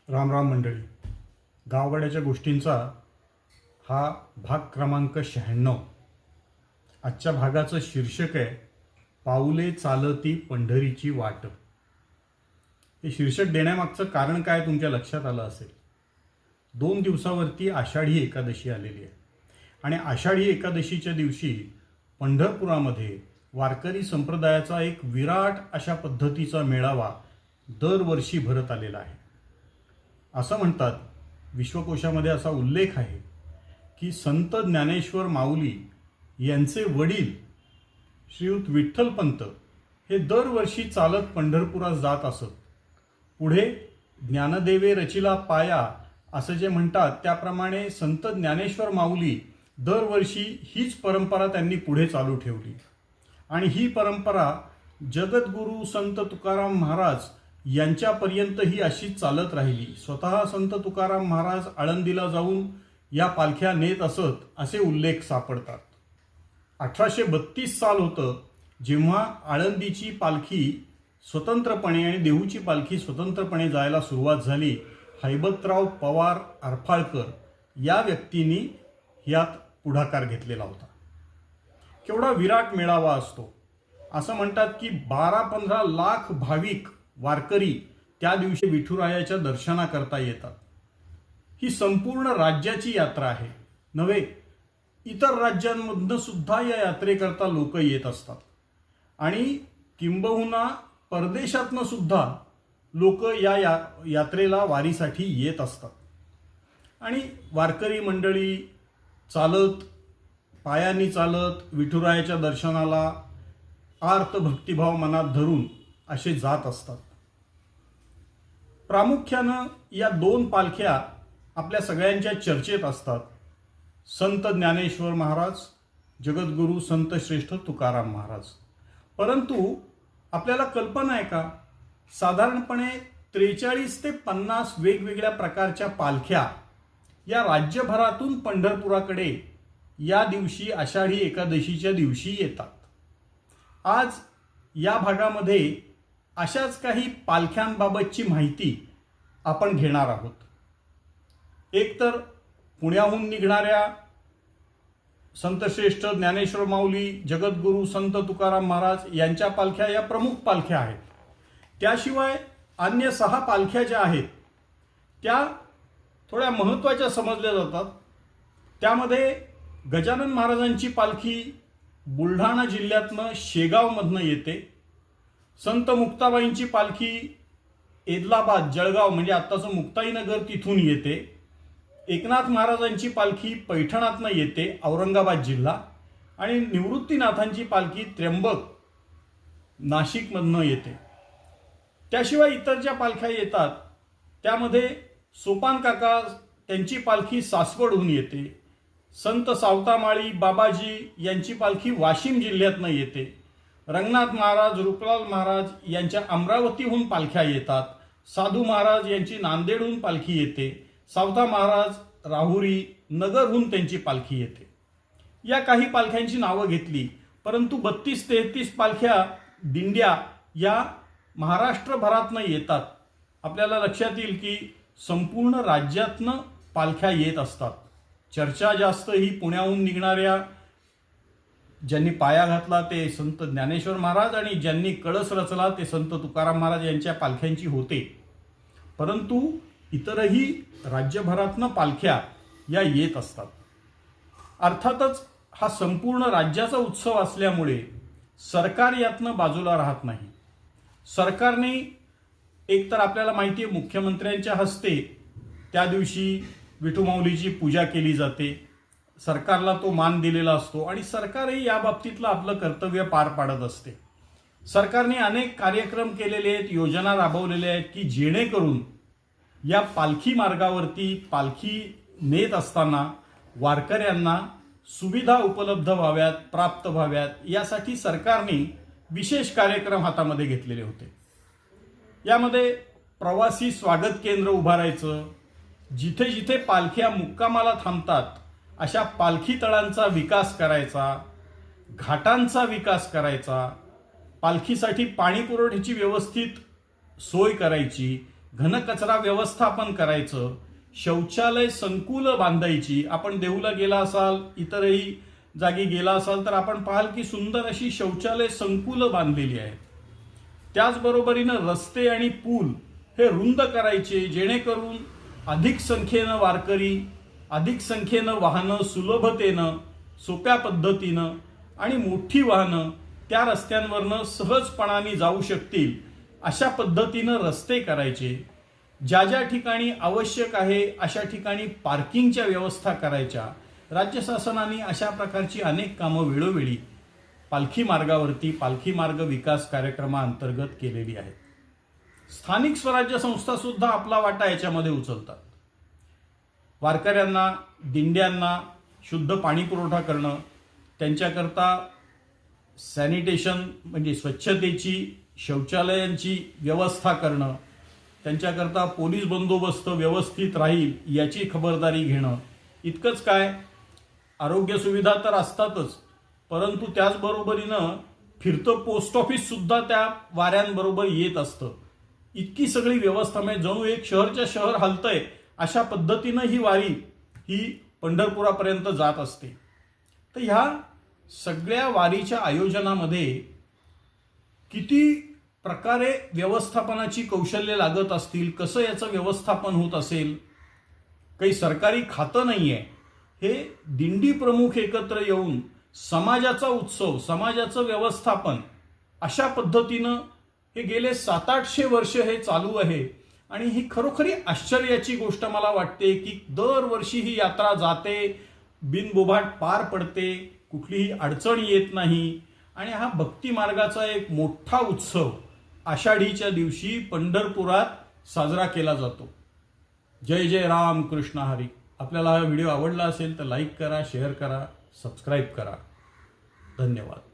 राम राम मंडळी. गावगाड्याच्या गोष्टींचा हा भाग क्रमांक 96. आजच्या भागाचं शीर्षक आहे पाऊले चालती पंढरीची वाट. हे शीर्षक देण्यामागचं कारण काय तुमच्या लक्षात आलं असेल. 2 दिवसावरती आषाढी एकादशी आलेली आहे आणि आषाढी एकादशीच्या दिवशी पंढरपुरामध्ये वारकरी संप्रदायाचा एक विराट अशा पद्धतीचा मेळावा दरवर्षी भरत आलेला आहे. असं म्हणतात, विश्वकोशामध्ये असा उल्लेख आहे की संत ज्ञानेश्वर माऊली यांचे वडील श्रीयुत विठ्ठलपंत हे दरवर्षी चालत पंढरपुरात जात असत. पुढे ज्ञानदेवे रचिला पाया असं जे म्हणतात त्याप्रमाणे संत ज्ञानेश्वर माऊली दरवर्षी हीच परंपरा त्यांनी पुढे चालू ठेवली आणि ही परंपरा जगद्गुरू संत तुकाराम महाराज यांच्यापर्यंत ही अशीच चालत राहिली. स्वतः संत तुकाराम महाराज आळंदीला जाऊन या पालख्या नेत असत असे उल्लेख सापडतात. 1832 साल होतं जेव्हा आळंदीची पालखी स्वतंत्रपणे आणि देहूची पालखी स्वतंत्रपणे जायला सुरुवात झाली. हैबतराव पवार अर्फाळकर या व्यक्तींनी यात पुढाकार घेतलेला होता. केवढा विराट मेळावा असतो. असं म्हणतात की 12-15 लाख भाविक वारकरी त्या दिवशी विठुरायाच्या दर्शनाकरता येतात. ही संपूर्ण राज्याची यात्रा आहे नव्हे, इतर राज्यांमधनं सुद्धा या यात्रेकरता लोक येत असतात आणि किंबहुना परदेशातनं सुद्धा लोक या यात्रेला वारीसाठी येत असतात. आणि वारकरी मंडळी चालत, पायांनी चालत विठुरायाच्या दर्शनाला आर्त भक्तिभाव मनात धरून असे जात असतात. प्रामुख्यानं या 2 पालख्या आपल्या सगळ्यांच्या चर्चेत असतात. संत ज्ञानेश्वर महाराज, जगद्गुरू संत श्रेष्ठ तुकाराम महाराज. परंतु आपल्याला कल्पना आहे का, साधारणपणे 43 ते 50 वेगवेगळ्या प्रकारच्या पालख्या या राज्यभरातून पंढरपुराकडे या दिवशी आषाढी एकादशीच्या दिवशी येतात. आज या भागामध्ये अशाच काही पालख्यांबाबतची माहिती आपण घेणार आहोत. एक तर पुण्याहून निघणाऱ्या संतश्रेष्ठ ज्ञानेश्वर माऊली, जगद्गुरू संत तुकाराम महाराज यांच्या पालख्या या प्रमुख पालख्या आहेत. त्याशिवाय अन्य 6 पालख्या ज्या आहेत त्या थोड्या महत्त्वाच्या समजल्या जातात. त्यामध्ये गजानन महाराजांची पालखी बुलढाणा जिल्ह्यातनं शेगावमधनं येते. संत मुक्ताबाईंची पालखी एदलाबाद, जळगाव म्हणजे आत्ताचं मुक्ताईनगर तिथून येते. एकनाथ महाराजांची पालखी पैठणातनं येते, औरंगाबाद जिल्हा. आणि निवृत्तीनाथांची पालखी त्र्यंबक, नाशिकमधनं येते. त्याशिवाय इतर ज्या पालख्या येतात त्यामध्ये सोपान काका त्यांची पालखी सासवडहून येते. संत सावतामाळी बाबाजी यांची पालखी वाशिम जिल्ह्यातनं येते. रंगनाथ महाराज, रूपलाल महाराज यांच्या अमरावतीहून पालख्या येतात. साधू महाराज यांची नांदेडहून पालखी येते. सावता महाराज राहुरी, नगरहून त्यांची पालखी येते. या काही पालख्यांची नावं घेतली, परंतु 32-33 पालख्या, दिंड्या या महाराष्ट्रभरातनं येतात. आपल्याला लक्षात येईल की संपूर्ण राज्यातनं पालख्या येत असतात. चर्चा जास्त ही पुण्याहून निघणाऱ्या, ज्यांनी पाया घातला ते संत ज्ञानेश्वर महाराज आणि ज्यांनी कळस रचला ते संत तुकाराम महाराज यांच्या पालख्यांची होते. परंतु इतरही राज्यभरातनं पालख्या या येत असतात. अर्थातच हा संपूर्ण राज्याचा उत्सव असल्यामुळे सरकार यातनं बाजूला राहत नाही. सरकारने एकतर आपल्याला माहिती आहे मुख्यमंत्र्यांच्या हस्ते त्या दिवशी विठुमाऊलीची पूजा केली जाते. सरकारला तो मान दिलेला असतो आणि सरकारही या बाबतीतलं आपलं कर्तव्य पार पाडत असते. सरकारने अनेक कार्यक्रम केलेले आहेत, योजना राबवलेल्या आहेत की जेणेकरून या पालखी मार्गावरती पालखी नेत असताना वारकऱ्यांना सुविधा उपलब्ध व्हाव्यात, प्राप्त व्हाव्यात, यासाठी सरकारने विशेष कार्यक्रम हातामध्ये घेतलेले होते. यामध्ये प्रवासी स्वागत केंद्र उभारायचं, जिथे जिथे पालख्या मुक्कामाला थांबतात अशा पालखी तळांचा विकास करायचा, घाटांचा विकास करायचा, पालखीसाठी पाणी पुरवठ्याची व्यवस्थित सोय करायची, घनकचरा व्यवस्थापन करायचं, शौचालय संकुलं बांधायची. आपण देहूला गेला असाल, इतरही जागी गेला असाल तर आपण पाहाल की सुंदर अशी शौचालय संकुलं बांधलेली आहेत. त्याचबरोबरीनं रस्ते आणि पूल हे रुंद करायचे, जेणेकरून अधिक संख्येनं वारकरी, अधिक संख्येनं वाहनं सुलभतेनं, सोप्या पद्धतीनं आणि मोठी वाहनं त्या रस्त्यांवरनं सहजपणाने जाऊ शकतील अशा पद्धतीनं रस्ते करायचे. ज्या ज्या ठिकाणी आवश्यक आहे अशा ठिकाणी पार्किंगच्या व्यवस्था करायच्या. राज्य शासनाने अशा प्रकारची अनेक कामं वेळोवेळी पालखी मार्गावरती पालखी मार्ग विकास कार्यक्रमाअंतर्गत केलेली आहेत. स्थानिक स्वराज्य संस्था सुद्धा आपला वाटा याच्यामध्ये उचलतात. वारकऱ्यांना, दिंड्यांना शुद्ध पाणी पुरवठा करणं, त्यांच्याकरता सॅनिटेशन म्हणजे स्वच्छतेची, शौचालयांची व्यवस्था करणं, त्यांच्याकरता पोलीस बंदोबस्त व्यवस्थित राहील याची खबरदारी घेणं. इतकंच काय, आरोग्य सुविधा तर असतातच, परंतु त्याचबरोबरीनं फिरतं पोस्ट ऑफिस सुद्धा त्या वाऱ्यांबरोबर येत असतं. इतकी सगळी व्यवस्था म्हणजे जणू एक शहरच्या शहर हलतंय अशा पद्धतीनं ही वारी ही पंढरपुरापर्यंत जात असते. तर ह्या सगळ्या वारीच्या आयोजनामध्ये किती प्रकारे व्यवस्थापनाची कौशल्य लागत असतील, कसं याचं व्यवस्थापन होत असेल. काही सरकारी खातं नाहीये. हे दिंडी प्रमुख एकत्र येऊन समाजाचा उत्सव, समाजाचं व्यवस्थापन अशा पद्धतीनं हे गेले 700-800 वर्ष हे चालू आहे. आणि ही खरोखरी आश्चर्याची गोष्ट मला वाटते की दरवर्षी ही यात्रा जाते, बिनबोभाट पार पडते, कुठलीही अडचण येत नाही. आणि हा भक्ती मार्गाचा एक मोठा उत्सव आषाढीच्या दिवशी पंढरपुरात साजरा केला जातो. जय जय राम कृष्ण हरी. आपल्याला हा व्हिडिओ आवडला असेल तर लाईक करा, शेअर करा, सबस्क्राईब करा. धन्यवाद.